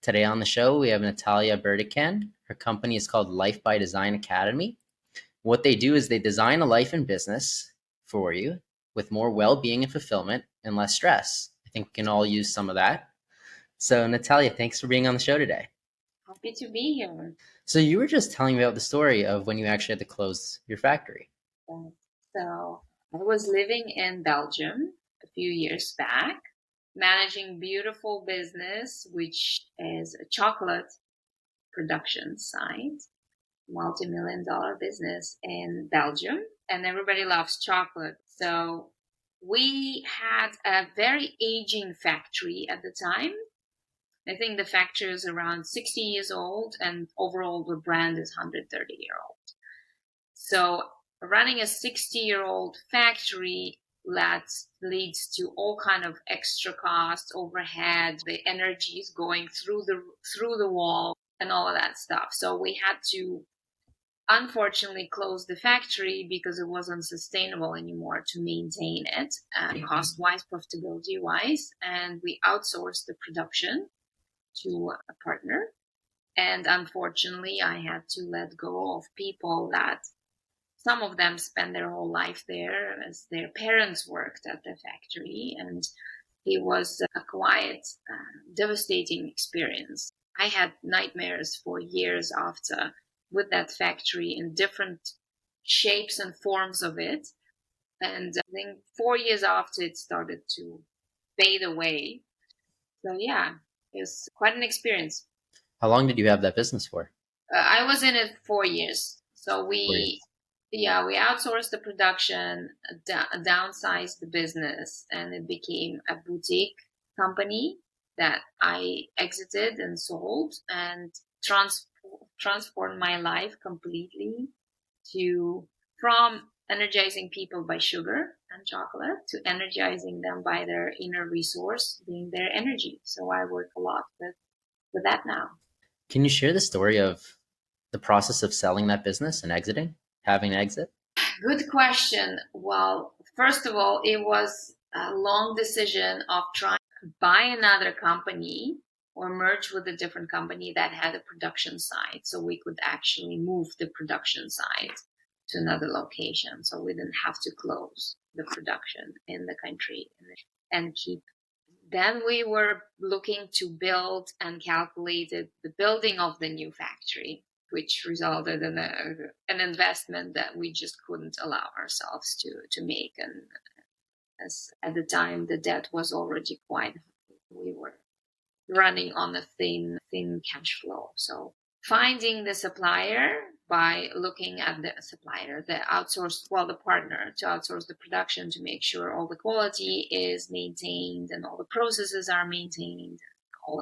Today on the show, we have Natalya Berdikyan. Her company is called Life by Design Academy. What they do is they design a life and business for you with more well-being and fulfillment and less stress. I think we can all use some of that. So Natalya, thanks for being on the show today. Happy to be here. So you were just telling me about the story of when you actually had to close your factory. So I was living in Belgium a few years back, managing beautiful business, which is a chocolate production site, multimillion-dollar business in Belgium, and everybody loves chocolate. So we had a very aging factory at the time. I think the factory is around 60 years old, and overall the brand is 130-year-old. So running a 60-year-old factory leads to all kind of extra costs, overhead, the energy is going through the wall and all of that stuff. So we had to unfortunately close the factory because it wasn't sustainable anymore to maintain it, cost-wise, profitability-wise, and we outsourced the production to a partner. And unfortunately, I had to let go of people that some of them spent their whole life there as their parents worked at the factory. And it was a quite devastating experience. I had nightmares for years after with that factory in different shapes and forms of it. And I think 4 years after it started to fade away. So yeah, it was quite an experience. How long did you have that business for? I was in it 4 years. So we outsourced the production, downsized the business, and it became a boutique company that I exited and sold and transformed my life completely from energizing people by sugar and chocolate to energizing them by their inner resource, being their energy. So I work a lot with that now. Can you share the story of the process of selling that business and exiting, having an exit? Good question. Well, first of all, it was a long decision of trying to buy another company or merge with a different company that had a production site, so we could actually move the production site to another location, so we didn't have to close the production in the country and keep. Then we were looking to build and calculated the building of the new factory, which resulted in an investment that we just couldn't allow ourselves to make. And as at the time, the debt was already quite high. We were running on a thin cash flow. So finding the supplier by looking at the supplier, the partner to outsource the production to make sure all the quality is maintained and all the processes are maintained,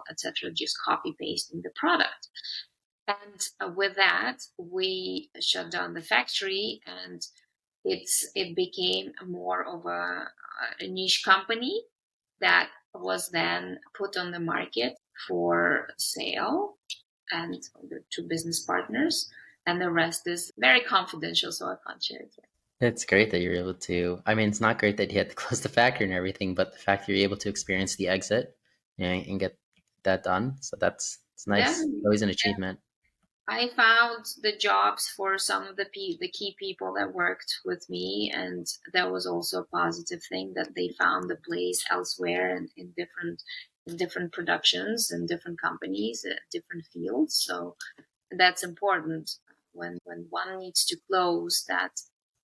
etc. Just copy pasting the product. And with that, we shut down the factory, and it became more of a niche company that was then put on the market for sale and to business partners. And the rest is very confidential, so I can't share it yet. It's great that you're able to, it's not great that you had to close the factory and everything, but the fact that you're able to experience the exit and get that done. So it's nice. Yeah. Always an achievement. I found the jobs for some of the key people that worked with me, and that was also a positive thing that they found a place elsewhere and in different productions and different companies, different fields. So that's important when one needs to close, that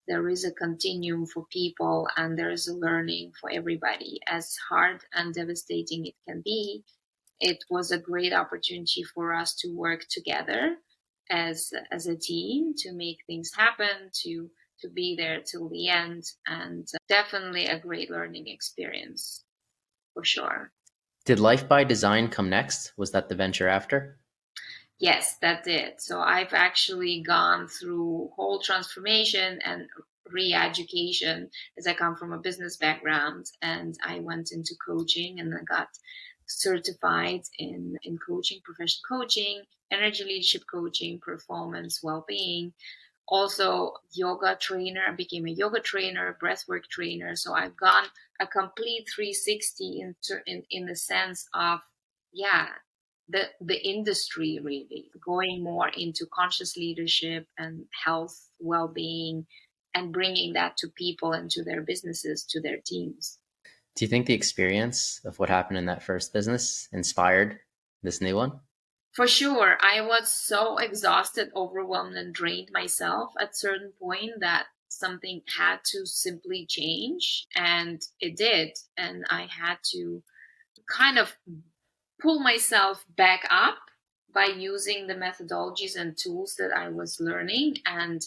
there is a continuum for people and there is a learning for everybody. As hard and devastating it can be, it was a great opportunity for us to work together as a team to make things happen, to be there till the end, and definitely a great learning experience for sure. Did Life by Design come next? Was that the venture after? Yes, that did. So I've actually gone through whole transformation and re-education, as I come from a business background, and I went into coaching and I got certified in coaching, professional coaching, energy leadership coaching, performance, well-being. Also yoga trainer. I became a yoga trainer, breathwork trainer. So I've gone a complete 360 in the sense of, the industry, really going more into conscious leadership and health, well-being, and bringing that to people and to their businesses, to their teams. Do you think the experience of what happened in that first business inspired this new one? For sure, I was so exhausted, overwhelmed, and drained myself at certain point that something had to simply change, and it did. And I had to kind of pull myself back up by using the methodologies and tools that I was learning. And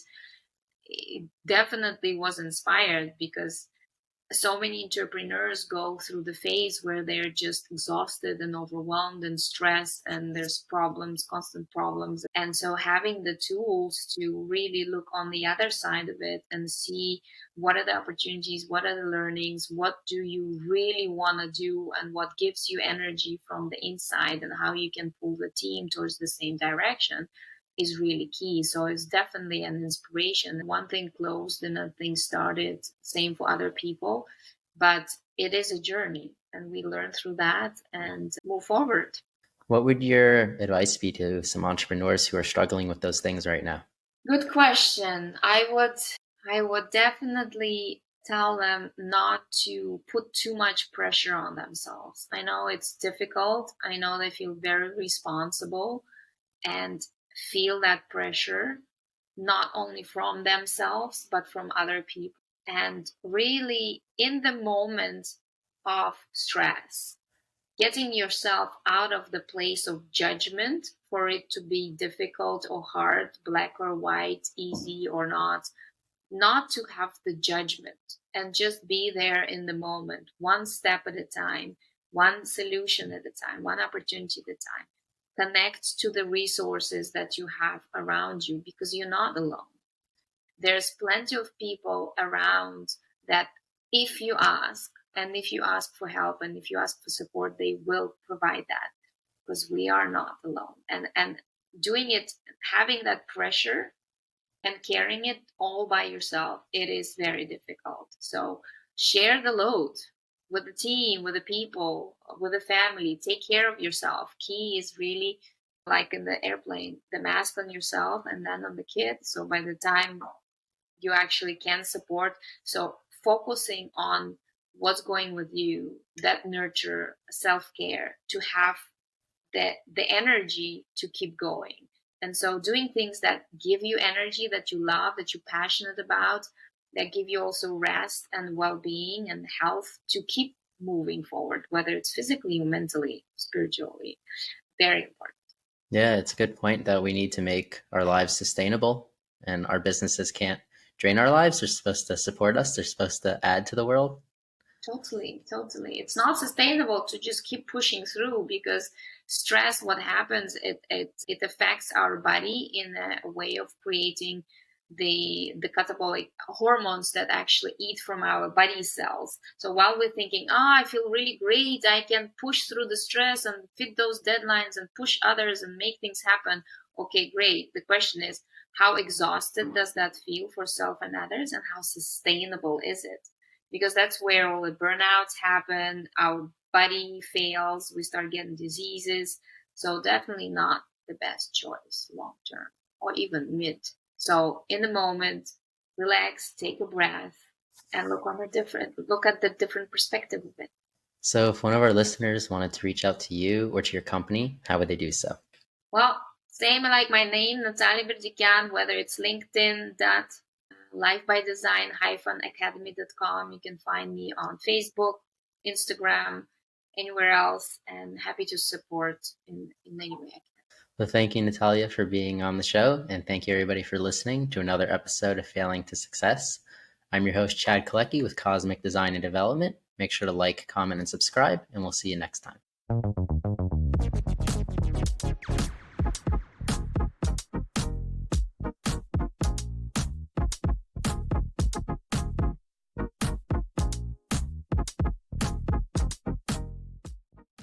it definitely was inspired because so many entrepreneurs go through the phase where they're just exhausted and overwhelmed and stressed, and there's problems, constant problems. And so having the tools to really look on the other side of it and see what are the opportunities, what are the learnings, what do you really want to do, and what gives you energy from the inside, and how you can pull the team towards the same direction is really key. So it's definitely an inspiration. One thing closed, another thing started. Same for other people, but it is a journey, and we learn through that and move forward. What would your advice be to some entrepreneurs who are struggling with those things right now? Good question. I would definitely tell them not to put too much pressure on themselves. I know it's difficult. I know they feel very responsible and feel that pressure, not only from themselves, but from other people. And really, in the moment of stress, getting yourself out of the place of judgment for it to be difficult or hard, black or white, easy or not to have the judgment, and just be there in the moment, one step at a time, one solution at a time, one opportunity at a time. Connect to the resources that you have around you, because you're not alone. There's plenty of people around that, if you ask, and if you ask for help, and if you ask for support, they will provide that, because we are not alone. And doing it, having that pressure and carrying it all by yourself, it is very difficult. So share the load with the team, with the people, with the family. Take care of yourself. Key is really, like in the airplane, the mask on yourself and then on the kid. So by the time you actually can support, so focusing on what's going with you, that nurture, self-care, to have the energy to keep going. And so doing things that give you energy, that you love, that you're passionate about, that give you also rest and well-being and health to keep moving forward, whether it's physically, mentally, spiritually. Very important. Yeah, it's a good point that we need to make our lives sustainable, and our businesses can't drain our lives. They're supposed to support us, they're supposed to add to the world. Totally, totally. It's not sustainable to just keep pushing through, because stress, what happens, it affects our body in a way of creating the catabolic hormones that actually eat from our body cells. So while we're thinking, oh, I feel really great, I can push through the stress and fit those deadlines and push others and make things happen. Okay, great. The question is, how exhausted does that feel for self and others, and how sustainable is it? Because that's where all the burnouts happen. Our body fails. We start getting diseases. So definitely not the best choice long term, or even mid. So in the moment, relax, take a breath, and look at the different perspective of it. So, if one of our listeners wanted to reach out to you or to your company, how would they do so? Well, same like my name, Natalya Berdikyan, whether it's LinkedIn, lifebydesign-academy.com. You can find me on Facebook, Instagram, anywhere else, and happy to support in any way I can. Well, thank you, Natalya, for being on the show, and thank you, everybody, for listening to another episode of Failing to Success. I'm your host, Chad Kaleky with Cosmic Design and Development. Make sure to like, comment, and subscribe, and we'll see you next time.